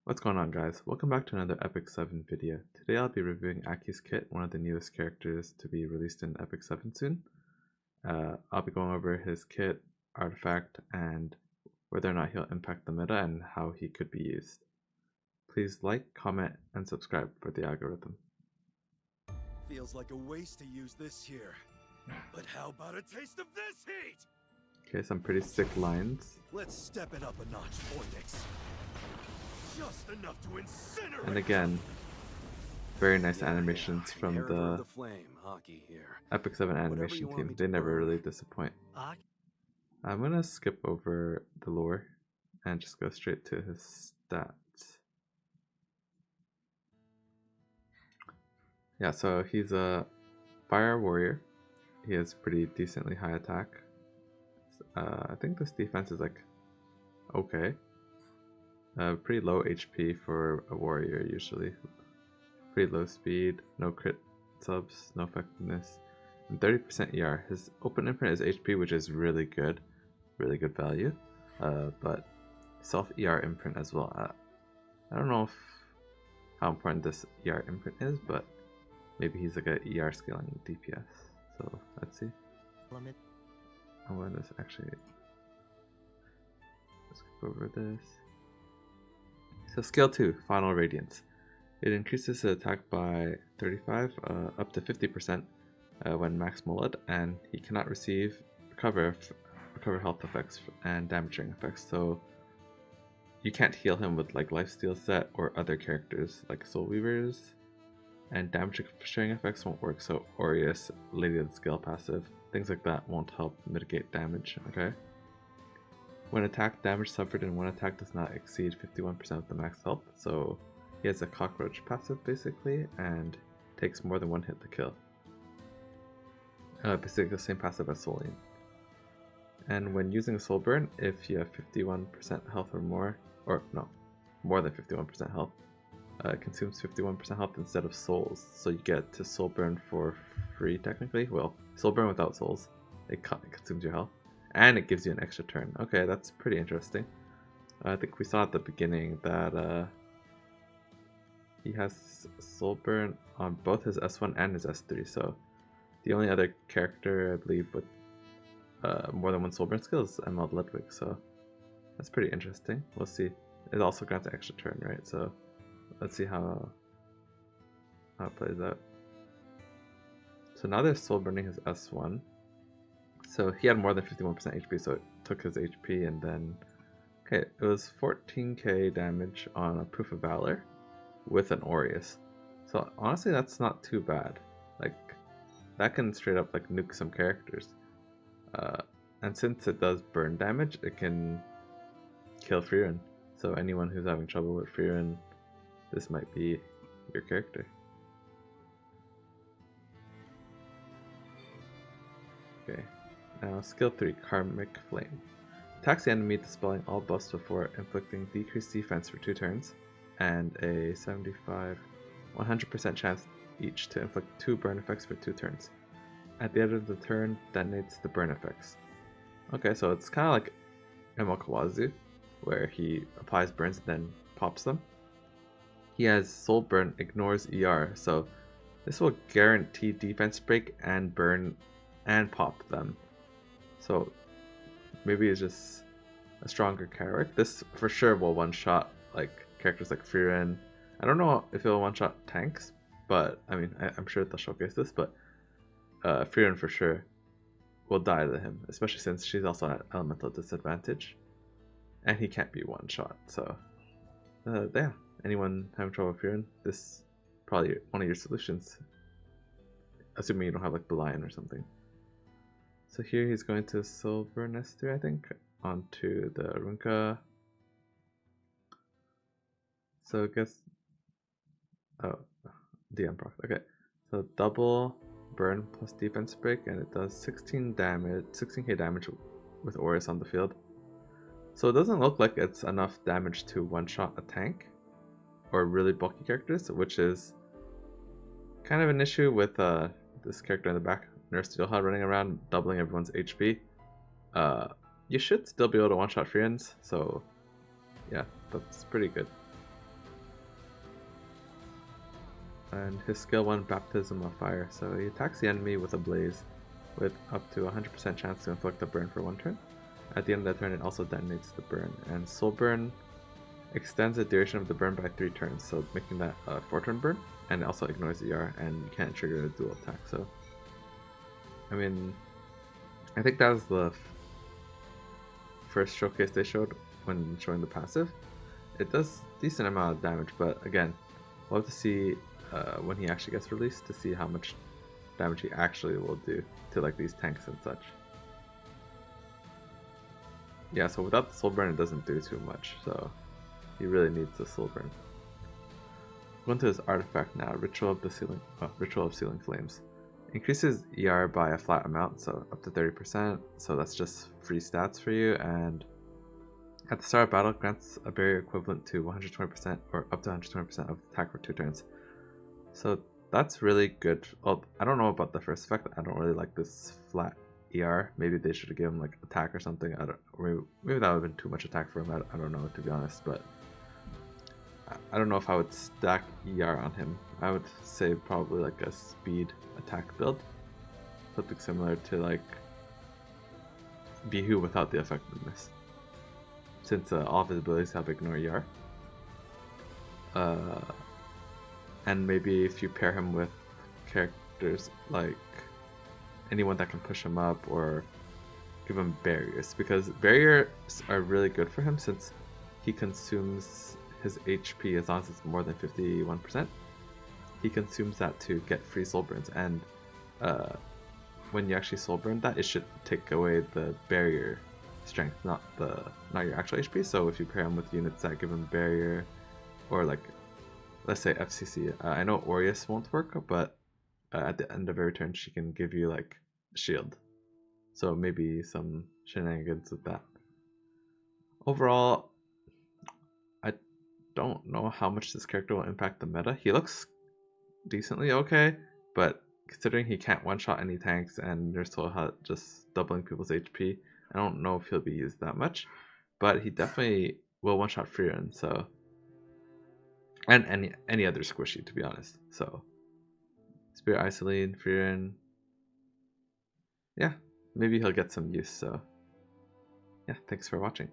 What's going on, guys? Welcome back to another Epic 7 video. Today I'll be reviewing AKI's kit, one of the newest characters to be released in Epic 7 soon. I'll be going over his kit, artifact, and whether or not he'll impact the meta and how he could be used. Please like, comment, and subscribe for the algorithm. Feels like a waste to use this here. But how about a taste of this heat? Okay, some pretty sick lines. Let's step it up a notch, Vortex. Just enough to incinerate. And again, very nice animations from the flame, Hockey here. Epic 7 animation team. They never really disappoint. I'm gonna skip over the lore and just go straight to his stats. Yeah, so he's a fire warrior. He has pretty decently high attack. I think this defense is like okay. Pretty low HP for a warrior usually. Pretty low speed, no crit subs, no effectiveness, and 30% ER. His open imprint is HP, which is really good value. But self ER imprint as well. I don't know how important this ER imprint is, but maybe he's like a ER scaling DPS. So let's see. I want this actually. Let's skip over this. So skill 2, Final Radiance. It increases the attack by 35 up to 50% when max mullet, and he cannot receive recover health effects and damaging effects. So you can't heal him with like lifesteal set or other characters like Soul Weavers, and damage sharing effects won't work. So Aureus, Lady of the Scale passive, things like that won't help mitigate damage. Okay. When attack damage suffered in one attack does not exceed 51% of the max health, so he has a cockroach passive basically, and takes more than one hit to kill. Basically the same passive as Solian. And when using a soul burn, if you have 51% health or more, or no, more than 51% health, it consumes 51% health instead of souls, so you get to soul burn for free technically. Well, soul burn without souls, it consumes your health. And it gives you an extra turn. Okay, that's pretty interesting. I think we saw at the beginning that he has Soul Burn on both his S1 and his S3. So the only other character I believe with more than one Soul Burn skill is Emerald Ludwig. So that's pretty interesting. We'll see. It also grants an extra turn, right? So let's see how it plays out. So now they're Soul Burning his S1. So he had more than 51% HP, so it took his HP, and then, okay, it was 14k damage on a Proof of Valor with an Aureus. So honestly, that's not too bad. Like, that can straight up like nuke some characters. And since it does burn damage, it can kill frieren. So anyone who's having trouble with frieren, this might be your character. Okay. Now, skill 3, Karmic Flame. Attacks the enemy dispelling all buffs before inflicting decreased defense for 2 turns, and a 100% chance each to inflict 2 burn effects for 2 turns. At the end of the turn, detonates the burn effects. Okay, so it's kind of like Emokawazu, where he applies burns and then pops them. He has Soul Burn, ignores ER, so this will guarantee defense break and burn and pop them. So maybe it's just a stronger character. This for sure will one-shot like characters like frieren. I don't know if it'll one-shot tanks, but I mean I'm sure they'll showcase this. But frieren for sure will die to him, especially since she's also at elemental disadvantage, and he can't be one-shot. So yeah, anyone having trouble with frieren, this is probably one of your solutions, assuming you don't have like Belian or something. So here he's going to Soul Burn S3, I think, onto the Runka. So it gets, oh, DM proc. Okay, so double burn plus defense break, and it does 16k damage with Aureus on the field. So it doesn't look like it's enough damage to one-shot a tank or really bulky characters, which is kind of an issue with this character in the back. Nurse Steelhead running around doubling everyone's HP. You should still be able to one-shot friends, so yeah, that's pretty good. and his skill 1 Baptism of Fire. So he attacks the enemy with a blaze with up to 100% chance to inflict a burn for 1 turn. At the end of the turn, it also detonates the burn, and Soul Burn extends the duration of the burn by 3 turns, so making that a 4-turn burn, and it also ignores ER, and you can't trigger a dual attack. So, I mean, I think that was the first showcase they showed when showing the passive. It does decent amount of damage, but again, we'll have to see when he actually gets released to see how much damage he actually will do to like these tanks and such. Yeah, so without the Soul Burn, it doesn't do too much, so he really needs the Soul Burn. Going to his artifact now, Ritual of Sealing Flames. Increases ER by a flat amount, so up to 30%, so that's just free stats for you, and at the start of battle, grants a barrier equivalent to 120% or up to 120% of attack for 2 turns. So that's really good. Well, I don't know about the first effect, I don't really like this flat ER. Maybe they should have given him like attack or something. Maybe that would have been too much attack for him. I don't know, to be honest, but I don't know if I would stack ER on him. I would say probably like a speed attack build, something similar to like Bihu without the effectiveness, since all of his abilities have ignore ER. And maybe if you pair him with characters like anyone that can push him up or give him barriers, because barriers are really good for him since he consumes his HP as long as it's more than 51%. He consumes that to get free soul burns, and when you actually soul burn that, it should take away the barrier strength, not your actual HP. So if you pair him with units that give him barrier, or like let's say FCC, I know Aureus won't work, but at the end of every turn she can give you like shield, so maybe some shenanigans with that. Overall, I don't know how much this character will impact the meta. He looks decently okay, but considering he can't one-shot any tanks and there's still just doubling people's HP, I don't know if he'll be used that much, but he definitely will one-shot frieren, so, and any other squishy, to be honest. So Spirit Isolate, frieren, yeah, maybe he'll get some use. So yeah, thanks for watching.